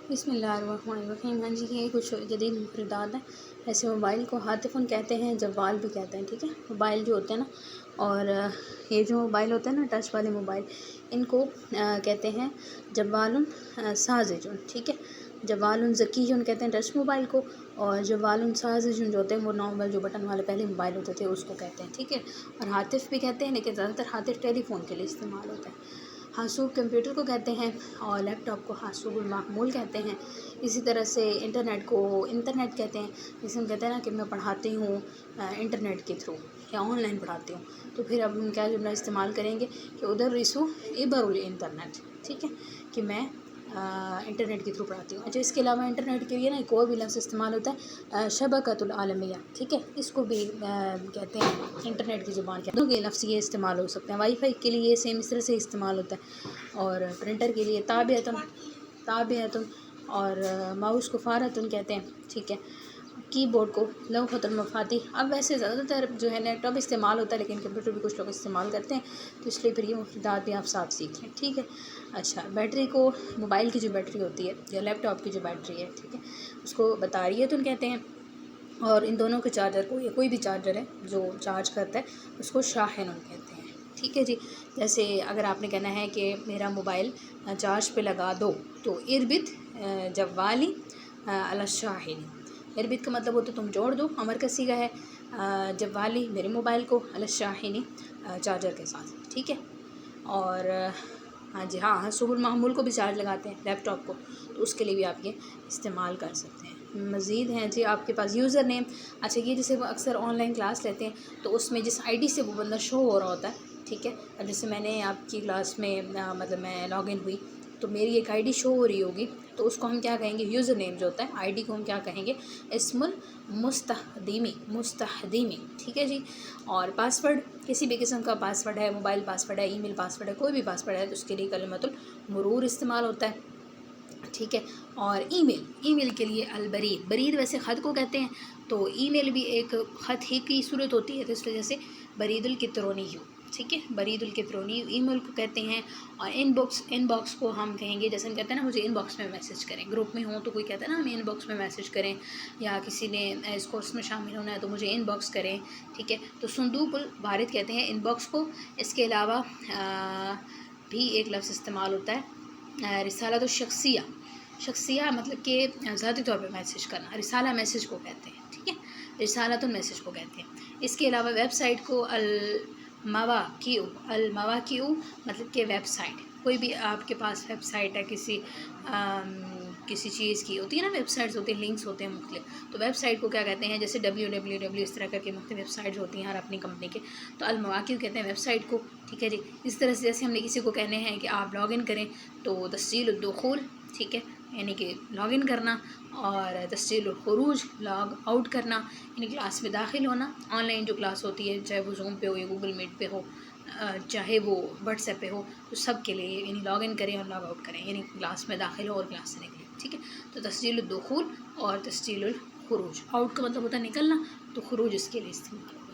بسم اللہ الرحمن الرحیم۔ ہاں جی، یہ کچھ جدید مفردات ہیں۔ ایسے موبائل کو ہاتفن کہتے ہیں، جوال بھی کہتے ہیں، ٹھیک ہے۔ موبائل جو ہوتے ہیں نا، اور یہ جو موبائل ہوتے ہیں نا ٹچ والے موبائل، ان کو کہتے ہیں جوال ساذج، ٹھیک ہے۔ جوال ذکی کہتے ہیں ٹچ موبائل کو، اور جوال ساذج جو ہوتے ہیں وہ نارمل جو بٹن والے پہلے موبائل ہوتے تھے اس کو کہتے ہیں، ٹھیک ہے۔ اور ہاتف بھی کہتے ہیں، لیکن زیادہ تر ہاتف ٹیلی فون کے لیے استعمال ہوتا ہے۔ حاسوب کمپیوٹر کو کہتے ہیں، اور لیپ ٹاپ کو حاسوب المحمول کہتے ہیں۔ اسی طرح سے انٹرنیٹ کو انٹرنیٹ کہتے ہیں۔ جیسے ہم کہتے ہیں نا کہ میں پڑھاتی ہوں انٹرنیٹ کے تھرو یا آن لائن پڑھاتی ہوں، تو پھر اب ہم کیا جملہ استعمال کریں گے کہ ادھر رسو عبر الانٹرنیٹ، ٹھیک ہے، کہ میں انٹرنیٹ کے تھرو پڑھاتی ہوں۔ اچھا، اس کے علاوہ انٹرنیٹ کے لیے نا ایک اور بھی لفظ استعمال ہوتا ہے، شبکۃ العالمیہ، ٹھیک ہے۔ اس کو بھی کہتے ہیں انٹرنیٹ کی زبان کے دو لفظ یہ استعمال ہو سکتے ہیں۔ وائی فائی کے لیے سیم اس طرح سے استعمال ہوتا ہے، اور پرنٹر کے لیے تابعتن اور ماؤس کو فارتن کہتے ہیں، ٹھیک ہے۔ کی بورڈ کو لوحۃ المفاتیح۔ اب ویسے زیادہ تر جو ہے لیپ ٹاپ استعمال ہوتا ہے، لیکن کمپیوٹر بھی کچھ لوگ استعمال کرتے ہیں، تو اس لیے پھر یہ مفردات بھی آپ ساتھ سیکھ لیں، ٹھیک ہے۔ اچھا، بیٹری کو موبائل کی جو بیٹری ہوتی ہے یا لیپ ٹاپ کی جو بیٹری ہے، ٹھیک ہے، اس کو بطاریتن کہتے ہیں، اور ان دونوں کے چارجر کو یا کوئی بھی چارجر ہے جو چارج کرتا ہے اس کو شاحن کہتے ہیں، ٹھیک ہے جی۔ جیسے اگر آپ نے کہنا ہے کہ میرا موبائل چارج پہ لگا دو، تو اربط جوالی علی الشاحن۔ اربط کا مطلب ہوتا ہے تم جوڑ دو، امر کا صیغہ ہے، جوالی میرے موبائل کو علی الشاحن چارجر کے ساتھ، ٹھیک ہے۔ اور ہاں جی، ہاں حاسوب المحمول کو بھی چارج لگاتے ہیں لیپ ٹاپ کو، تو اس کے لیے بھی آپ یہ استعمال کر سکتے ہیں۔ مزید ہیں جی آپ کے پاس یوزر نیم۔ اچھا، یہ جیسے وہ اکثر آن لائن کلاس لیتے ہیں تو اس میں جس آئی ڈی سے وہ بندہ شو ہو رہا ہوتا ہے، ٹھیک ہے، جیسے میں نے آپ کی کلاس میں مطلب میں لاگ ان ہوئی تو میری ایک آئی ڈی شو ہو رہی ہوگی، تو اس کو ہم کیا کہیں گے، یوزر نیم جو ہوتا ہے، آئی ڈی کو ہم کیا کہیں گے، اسم المستخدمی، ٹھیک ہے جی۔ اور پاسورڈ، کسی بھی قسم کا پاسورڈ ہے، موبائل پاسورڈ ہے، ای میل پاسورڈ ہے، کوئی بھی پاسورڈ ہے، تو اس کے لیے کلمۃ المرور استعمال ہوتا ہے، ٹھیک ہے۔ اور ای میل کے لیے البرید، برید ویسے خط کو کہتے ہیں، تو ای میل بھی ایک خط ہی کی صورت ہوتی ہے، تو اس وجہ سے برید الکترونی، ٹھیک ہے، برید الکترونی ای میل کو کہتے ہیں۔ اور ان باکس کو ہم کہیں گے، جیسے ہم کہتے ہیں نا مجھے ان باکس میں میسج کریں، گروپ میں ہوں تو کوئی کہتا ہے نا ہمیں ان باکس میں میسج کریں، یا کسی نے اس کورس میں شامل ہونا ہے تو مجھے ان باکس کریں، ٹھیک ہے۔ تو صندوق الوارد کہتے ہیں ان باکس کو۔ اس کے علاوہ بھی ایک لفظ استعمال ہوتا ہے، رسالۃ الشخصیہ مطلب کہ ذاتی طور پہ میسج کرنا، رسالہ میسج کو کہتے ہیں، ٹھیک ہے، رسالۃ المیسج کو کہتے ہیں۔ اس کے علاوہ ویب سائٹ کو المواقع مطلب کہ ویب سائٹ، کوئی بھی آپ کے پاس ویب سائٹ ہے کسی چیز کی ہوتی ہے نا، ویب سائٹس ہوتی ہیں، لنکس ہوتے ہیں مختلف، تو ویب سائٹ کو کیا کہتے ہیں، جیسے www اس طرح کر کے مختلف ویب سائٹس ہوتی ہیں ہر اپنی کمپنی کے، تو المواقع کہتے ہیں ویب سائٹ کو، ٹھیک ہے جی۔ اس طرح سے جیسے ہم نے کسی کو کہنے ہیں کہ آپ لاگ ان کریں، تو تسجیل الدخول، ٹھیک ہے، یعنی کہ لاگ ان کرنا، اور تسجیل الخروج لاگ آؤٹ کرنا، یعنی کلاس میں داخل ہونا، آن لائن جو کلاس ہوتی ہے، چاہے وہ زوم پہ ہو یا گوگل میٹ پہ ہو، چاہے وہ واٹس ایپ پہ ہو، تو سب کے لیے یعنی لاگ ان کریں اور لاگ آؤٹ کریں، یعنی کلاس میں داخل ہو اور کلاس سے نکلیں، ٹھیک ہے۔ تو تسجیل الدخول اور تسجیل الخروج، آؤٹ کا مطلب ہوتا ہے نکلنا، تو خروج اس کے لیے استعمال ہوتا ہے۔